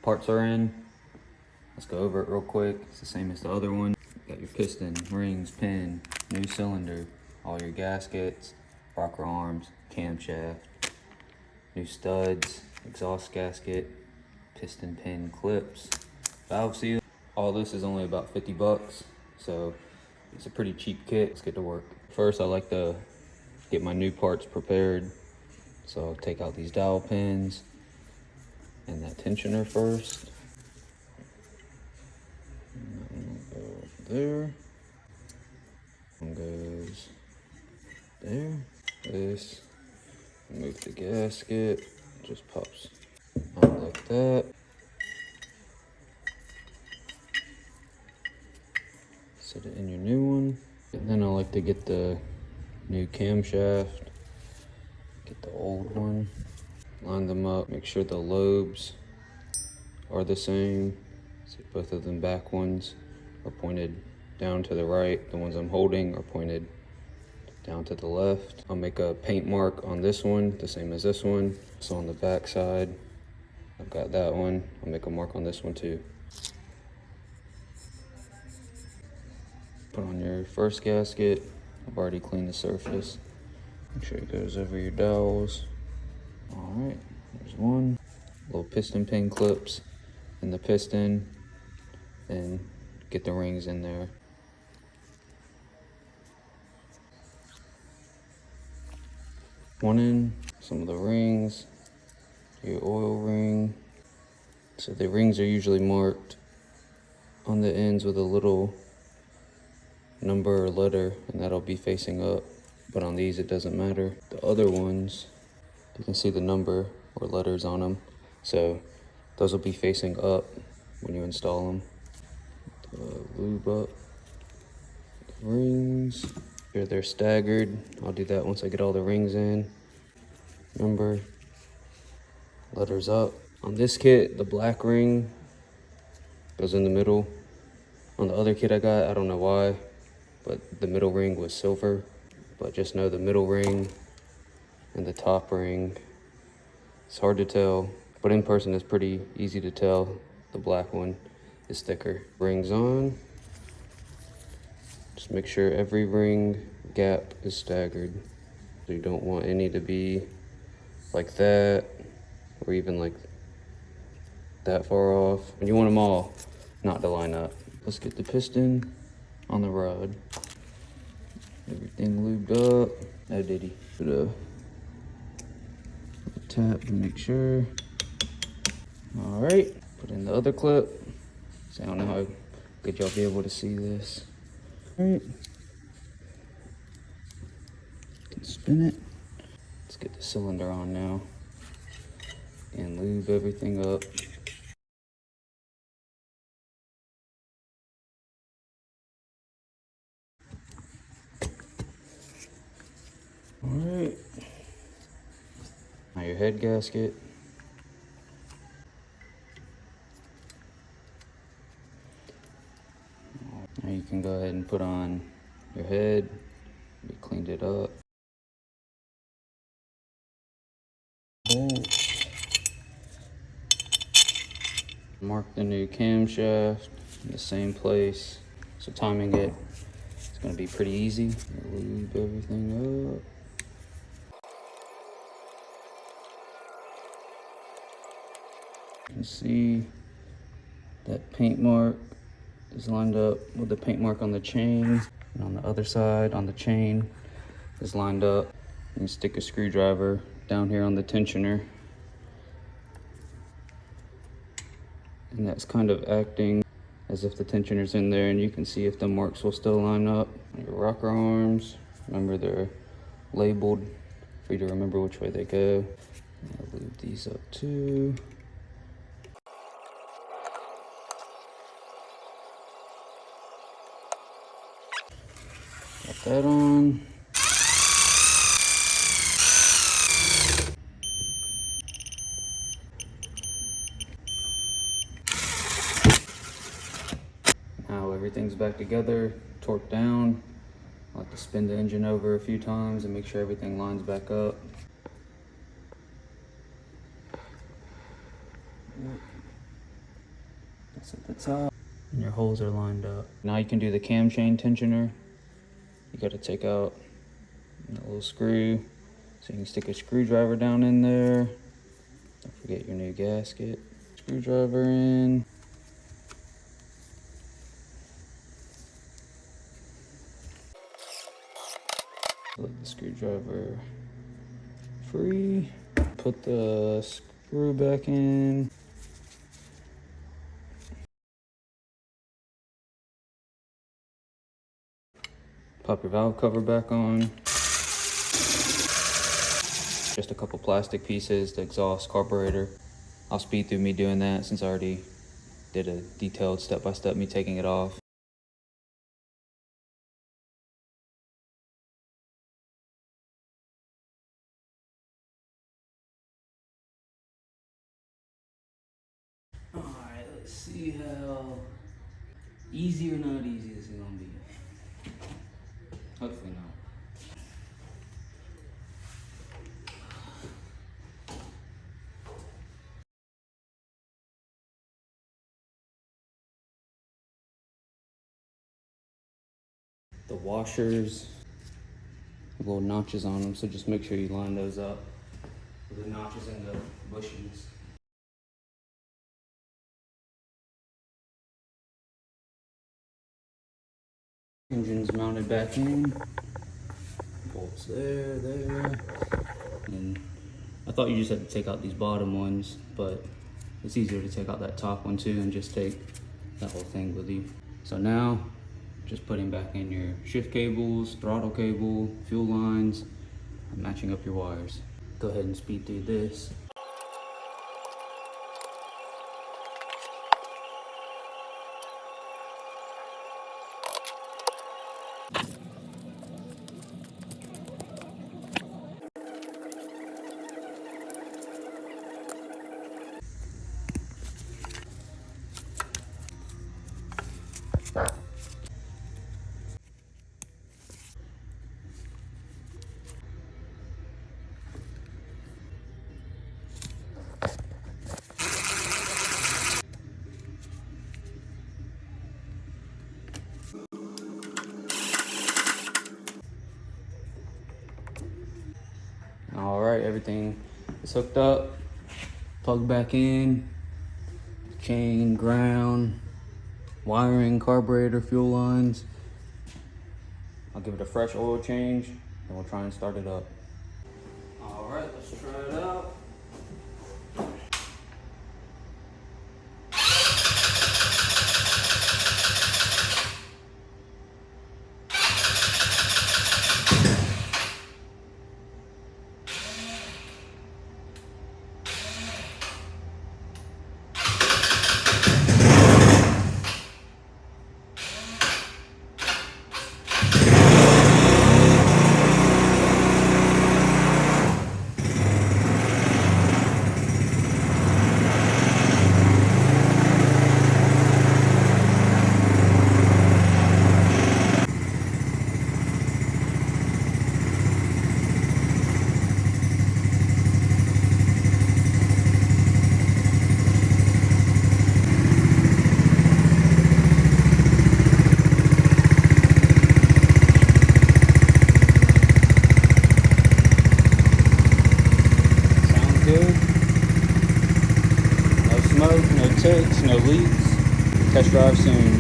Parts are in. Let's go over it real quick. It's the same as the other one. Got your piston, rings, pin, new cylinder, all your gaskets, rocker arms, camshaft, new studs, exhaust gasket, piston pin clips, valve seal. All this is only about 50 bucks, so it's a pretty cheap kit. Let's get to work. First, I like to get my new parts prepared. So I'll take out these dowel pins and that tensioner first. And that one will go there. One goes there. This, move the gasket, just pops out like that. Set it in your new one. And then I like to get the new camshaft, get the old one, line them up, make sure the lobes are the same. So both of them back ones are pointed down to the right. The ones I'm holding are pointed down to the left. I'll make a paint mark on this one, the same as this one. So on the back side, I've got that one. I'll make a mark on this one too. Put on your first gasket. I've already cleaned the surface. Make sure it goes over your dowels. All right, there's one. Little piston pin clips in the piston, and get the rings in there. One in, some of the rings, your oil ring. So the rings are usually marked on the ends with a little number or letter, and that'll be facing up. But on these, it doesn't matter. The other ones, you can see the number or letters on them. So those will be facing up when you install them. Lube up the rings. Here they're staggered. I'll do that once I get all the rings in. Remember, letters up. On this kit, the black ring goes in the middle. On the other kit I got, I don't know why, but the middle ring was silver. But just know the middle ring and the top ring, it's hard to tell, but in person it's pretty easy to tell. The black one is thicker. Rings on. Just make sure every ring gap is staggered. So you don't want any to be like that, or even like that far off. And you want them all not to line up. Let's get the piston on the rod. Everything lubed up. Oh, did he? Put a tap to make sure. All right, put in the other clip. So I don't know how good y'all be able to see this. All right, spin it. Let's get the cylinder on now and lube everything up. All right, now your head gasket. Now you can go ahead and put on your head. We cleaned it up. Mark the new camshaft in the same place. So timing it, it's gonna be pretty easy. Lube everything up. You can see that paint mark is lined up with the paint mark on the chain, and on the other side on the chain is lined up. You stick a screwdriver down here on the tensioner, and that's kind of acting as if the tensioner's in there, and you can see if the marks will still line up. Your rocker arms, remember they're labeled for you to remember which way they go. I'll lube these up too. Got that on. Now everything's back together, torqued down. I like to spin the engine over a few times and make sure everything lines back up. That's at the top. And your holes are lined up. Now you can do the cam chain tensioner. You got to take out that little screw. So you can stick a screwdriver down in there. Don't forget your new gasket. Screwdriver in. Let the screwdriver free. Put the screw back in. Pop your valve cover back on. Just a couple plastic pieces, the exhaust, carburetor. I'll speed through me doing that since I already did a detailed step-by-step me taking it off. Alright, let's see how easy or not easy this is gonna be. Hopefully not. The washers have little notches on them, so just make sure you line those up with the notches in the bushings. Engine's mounted back in. Bolts there, there. And I thought you just had to take out these bottom ones, but it's easier to take out that top one too and just take that whole thing with you. So now, just putting back in your shift cables, throttle cable, fuel lines, and matching up your wires. Go ahead and speed through this. All right, everything is hooked up, plugged back in, chain, ground, wiring, carburetor, fuel lines. I'll give it a fresh oil change and we'll try and start it up. All right, let's try it out. Good. No smoke, no ticks, no leaks. Test drive soon.